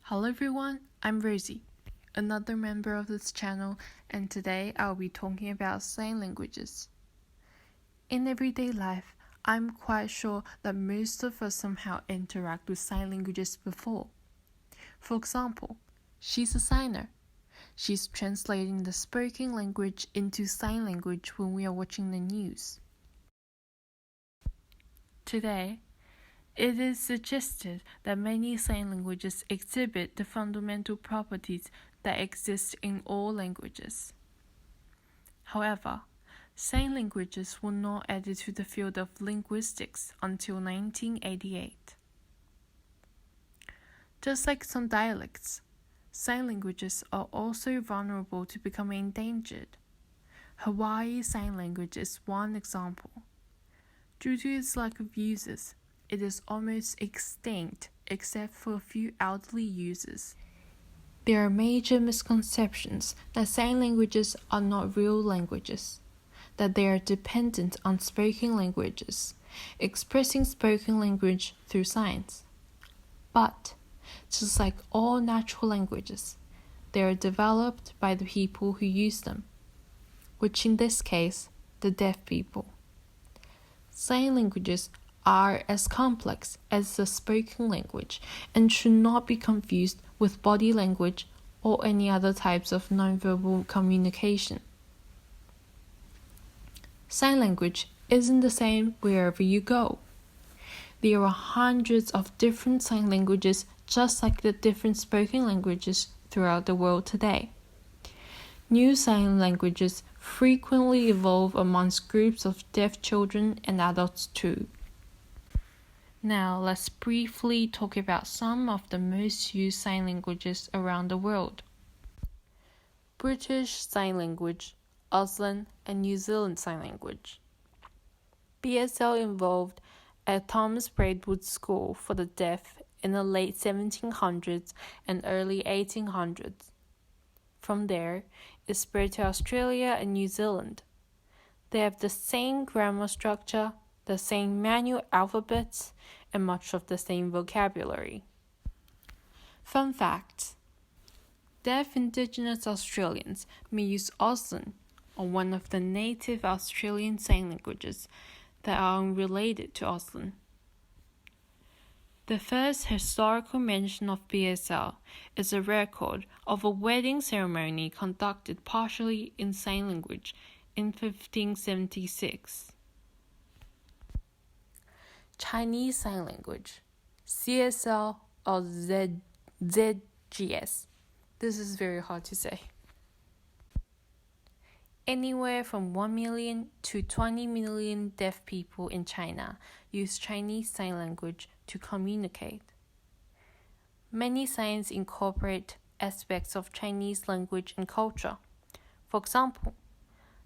Hello everyone, I'm Rosy, another member of this channel, and today I'll be talking about sign languages. In everyday life, I'm quite sure that most of us somehow interact with sign languages before. For example, she's a signer. She's translating the spoken language into sign language when we are watching the news. Today, it is suggested that many sign languages exhibit the fundamental properties that exist in all languages. However, sign languages were not added to the field of linguistics until 1988. Just like some dialects, sign languages are also vulnerable to becoming endangered. Hawaii Sign Language is one example. Due to its lack of users, it is almost extinct except for a few elderly users. There are major misconceptions that sign languages are not real languages, that they are dependent on spoken languages, expressing spoken language through signs. But, just like all natural languages, they are developed by the people who use them, which in this case, the deaf people. Sign languages are as complex as the spoken language and should not be confused with body language or any other types of nonverbal communication. Sign language isn't the same wherever you go. There are hundreds of different sign languages just like the different spoken languages throughout the world today. New sign languages frequently evolve amongst groups of deaf children and adults too. Now, let's briefly talk about some of the most used sign languages around the world. British Sign Language, Auslan, and New Zealand Sign Language. BSL evolved at Thomas Braidwood School for the Deaf in the late 1700s and early 1800s. From there, it spread to Australia and New Zealand. They have the same grammar structure, the same manual alphabets, and much of the same vocabulary. Fun fact: deaf Indigenous Australians may use Auslan, or one of the native Australian sign languages that are unrelated to Auslan. The first historical mention of BSL is a record of a wedding ceremony conducted partially in sign language in 1576. Chinese Sign Language, CSL or ZGS. This is very hard to say. Anywhere from 1 million to 20 million deaf people in China use Chinese Sign Language to communicate. Many signs incorporate aspects of Chinese language and culture. For example,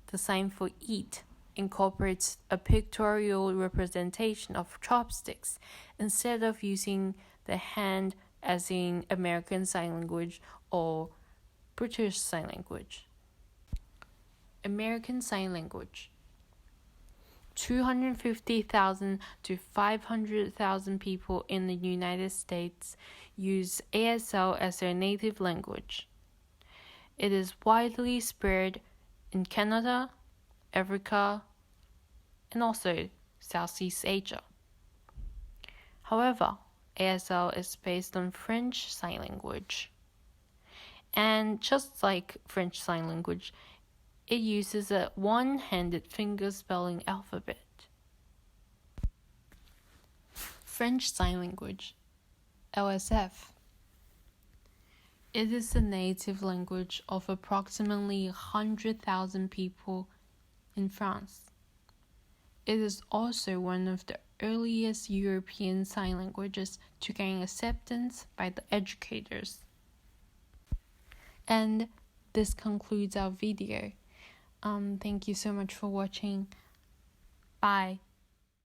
the sign for eat incorporates a pictorial representation of chopsticks instead of using the hand as in American Sign Language or British Sign Language. American Sign Language. 250,000 to 500,000 people in the United States use ASL as their native language. It is widely spread in Canada, Africa, and also Southeast Asia. However, ASL is based on French Sign Language. And just like French Sign Language, it uses a one-handed finger spelling alphabet. French Sign Language, LSF. It is the native language of approximately 100,000 people in France. It is also one of the earliest European sign languages to gain acceptance by the educators. And this concludes our video. Thank you so much for watching. Bye.